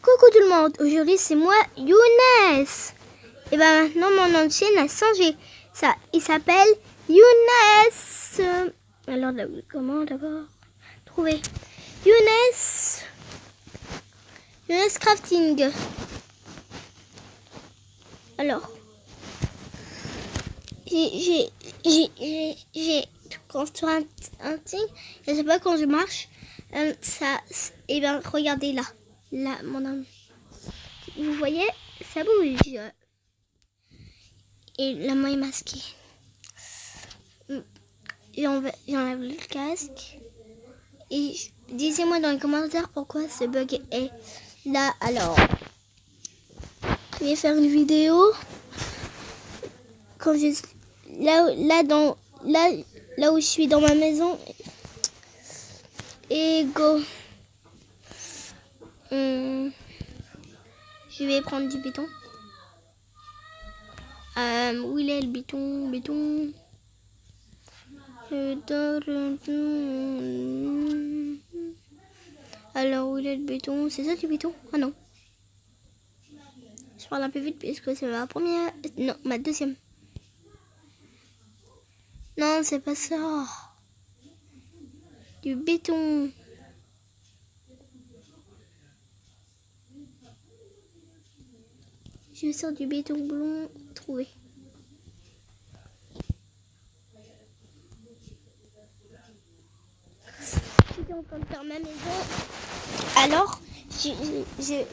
Coucou tout le monde, aujourd'hui c'est moi Younes. Et ben maintenant mon nom de chaîne a changé. Il s'appelle Younes. Alors comment d'abord trouver Younes Crafting. Alors j'ai construit un thing. Je sais pas quand je marche. Et bien regardez là mon ami. Vous voyez, ça bouge. Et la main est masquée. J'enlève le casque. Et dites-moi dans les commentaires pourquoi ce bug est là. Alors, je vais faire une vidéo. Quand je là où je suis dans ma maison. Et go. Je vais prendre du béton. Où il est le béton? Alors où il est le béton? C'est ça du béton? Ah non. Je parle un peu vite puisque c'est ma première. Non, ma deuxième. Non, c'est pas ça. Du béton. Je sors du béton blond trouvé. J'étais en train de faire ma maison. Alors, j'essaie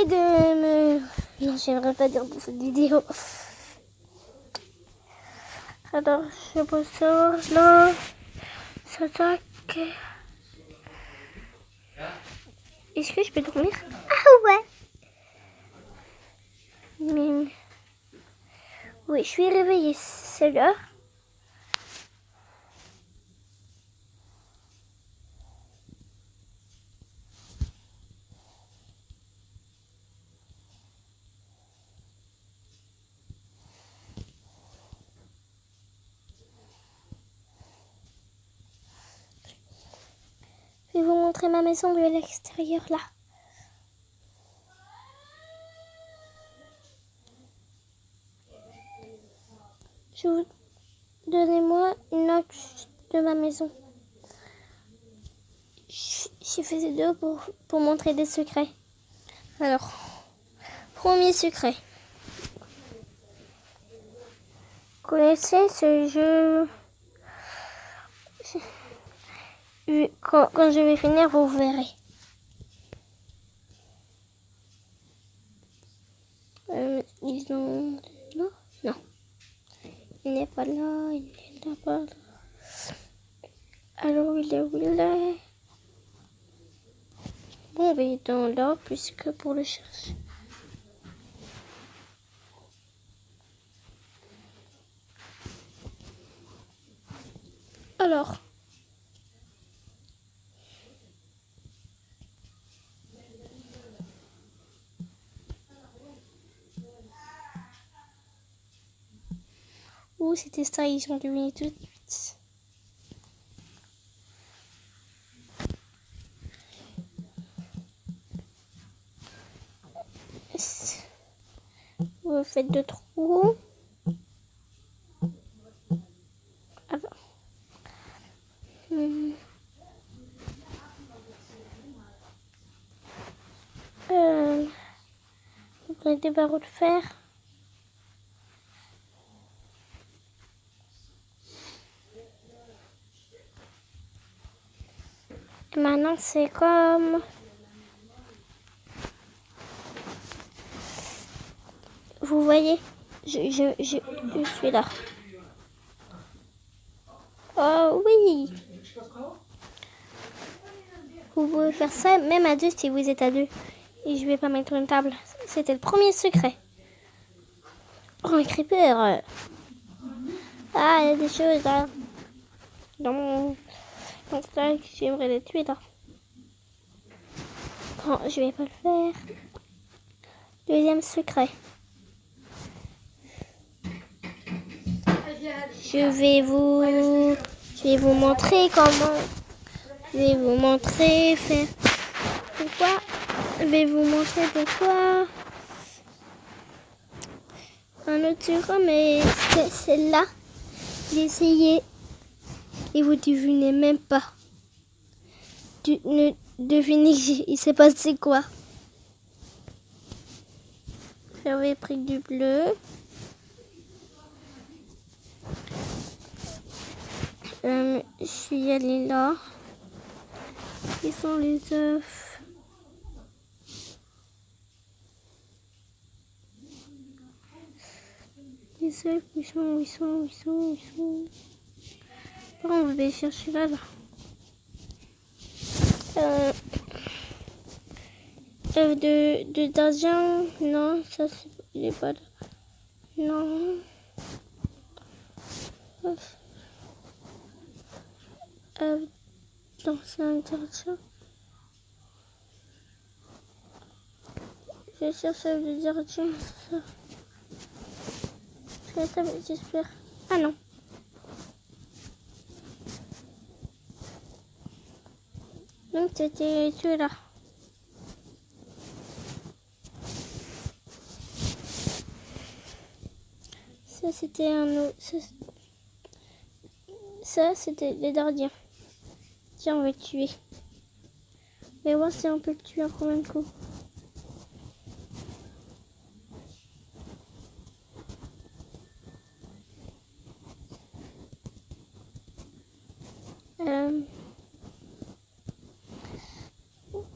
de me... Non, j'aimerais pas dire dans cette vidéo. Alors, je pose ça là. Ça tac. Est-ce que je peux dormir? Ah ouais. Mais... Oui, je suis réveillée, c'est l'heure. Je vais vous montrer ma maison de l'extérieur là. Donnez-moi une note de ma maison. J'ai fait ces deux pour montrer des secrets. Alors, premier secret. Vous connaissez ce jeu? Quand je vais finir, vous verrez. Non. Il n'est pas là, Alors, il est où il est? Bon, il est dans là, puisque pour le chercher. Alors. Où c'était ça, ils sont devenus tout de suite. Vous faites 2 trous. Alors. Vous prenez des barreaux de fer. Et maintenant c'est comme... Vous voyez, je suis là. Oh oui. Vous pouvez faire ça même à 2 si vous êtes à 2. Et je vais pas mettre une table. C'était le premier secret. Oh, un creeper. Ah, il y a des choses là. Dans mon sac, j'aimerais les tuer là. Non, je vais pas le faire. Deuxième secret. Je vais vous montrer comment. Je vais vous montrer faire. vais vous montrer des fois un autre secret, mais c'est celle-là. J'ai essayé et vous devinez même pas. Ne devinez, il s'est passé quoi? J'avais pris du bleu. Je suis allée là. Ils sont les œufs. Les œufs, où sont. Bon, on va aller chercher là. Œuf de d'argent. Non, ça il est pas là. Non. Non, c'est un gardien. Je cherche le gardien. J'espère. Ah non. Donc c'était celui-là. Ça c'était un autre. Ça c'était les gardiens. Tiens, on va le tuer. Mais voir si on peut le tuer en combien de coups.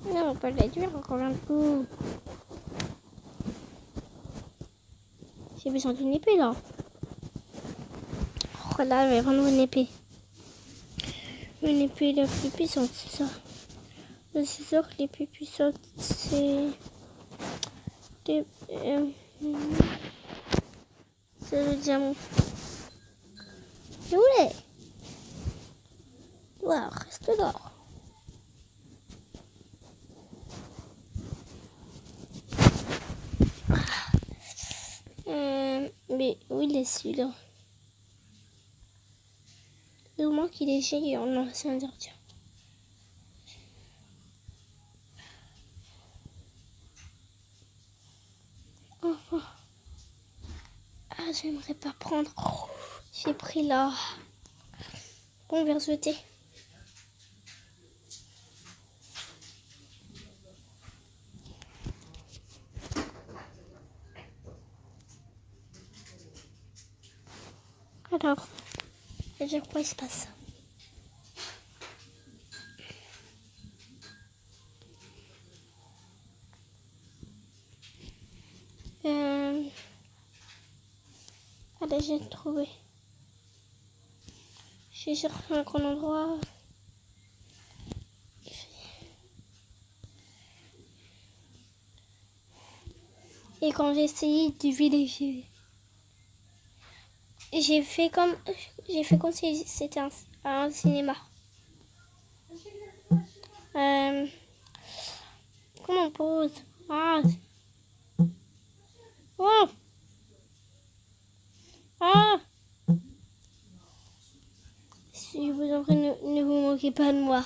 Non, on peut le tuer en combien de coups. J'ai besoin d'une épée là. Oh là, je vais prendre une épée. Une épée la plus puissante, c'est ça. C'est sûr que les plus puissantes, c'est le diamant. Je voulais. Wow, reste là. Mais où il est celui-là? Au moins qu'il est géant, non, c'est un gardien. Enfin. Ah, j'aimerais pas prendre. Oh, j'ai pris là. Bon, on va jeter. Alors, je vais dire quoi il se passe. Allez, j'ai trouvé. J'ai cherché un grand endroit. Et quand j'ai essayé de vérifier, j'ai fait comme si c'était un cinéma. Comment on pose? Ah. Oh. Ah. Si je vous en prie, ne vous moquez pas de moi.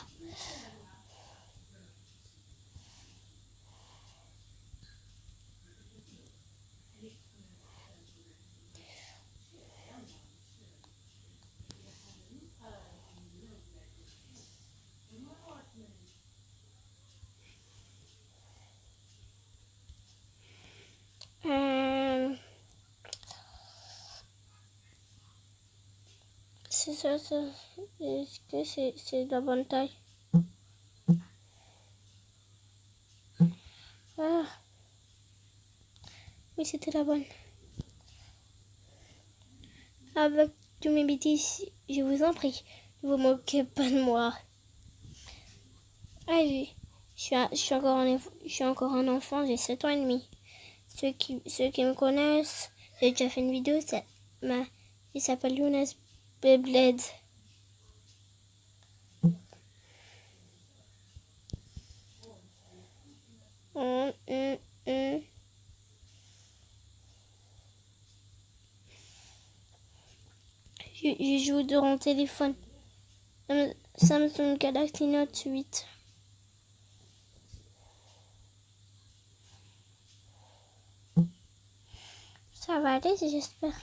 C'est ça. Est-ce que c'est de la bonne taille? Ah. Oui, c'était la bonne. Avec tous mes bêtises, je vous en prie, ne vous moquez pas de moi. Ah oui, je suis encore un enfant, j'ai 7 ans et demi. Ceux qui me connaissent, j'ai déjà fait une vidéo, il s'appelle Younes Beyblade. Je joue sur mon téléphone. Samsung Galaxy Note 8. Ça va aller, j'espère.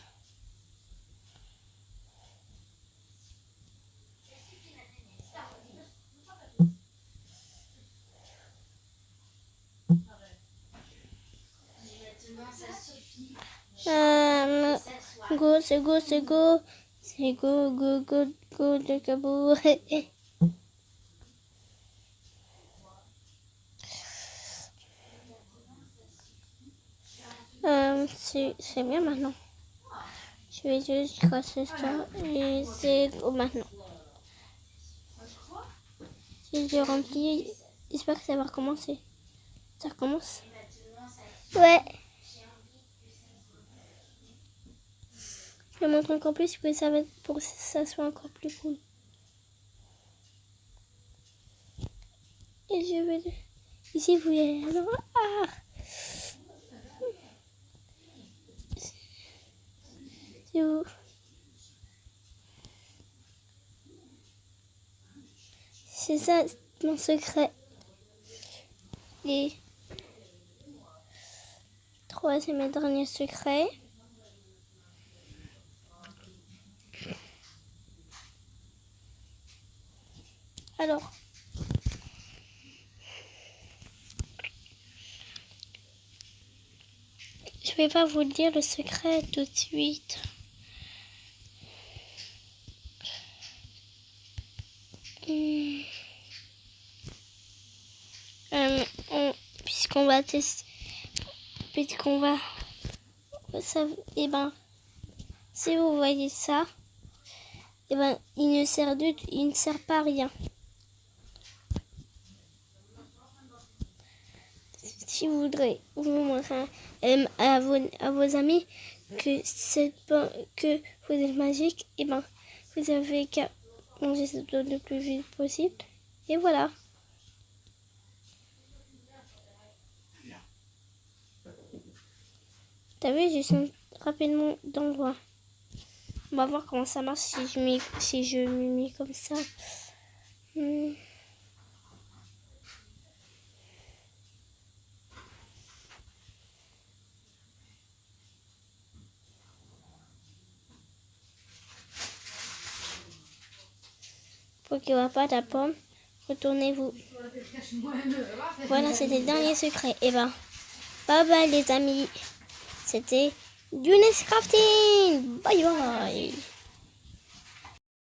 Go, c'est go, c'est go. C'est go, go, go, go, le cabot. C'est bien maintenant. Je vais juste casser ça et c'est go maintenant. Si je remplis, j'espère que ça va recommencer. Ça recommence? Ouais. Je vais montrer encore plus pour que ça soit encore plus cool. Et je vais... Ici, vous voyez... Ah, c'est où? C'est ça, mon secret. Et... Troisième et dernier secret. Alors... Je vais pas vous dire le secret tout de suite. Puisqu'on va tester... Puisqu'on va... Ça, et ben... Si vous voyez ça... Et ben, il ne sert pas à rien. Si vous voudrez vous montrer à vos amis que vous êtes magique, et ben, vous avez qu'à manger cette eau le plus vite possible. Et voilà. T'as vu, je sens rapidement d'endroit. On va voir comment ça marche si je me mets comme ça. Pour qu'il n'y ait pas de la pomme, retournez-vous. Voilà, c'était le dernier secret. Et ben, bye bye les amis. C'était Younes Crafting. Bye bye.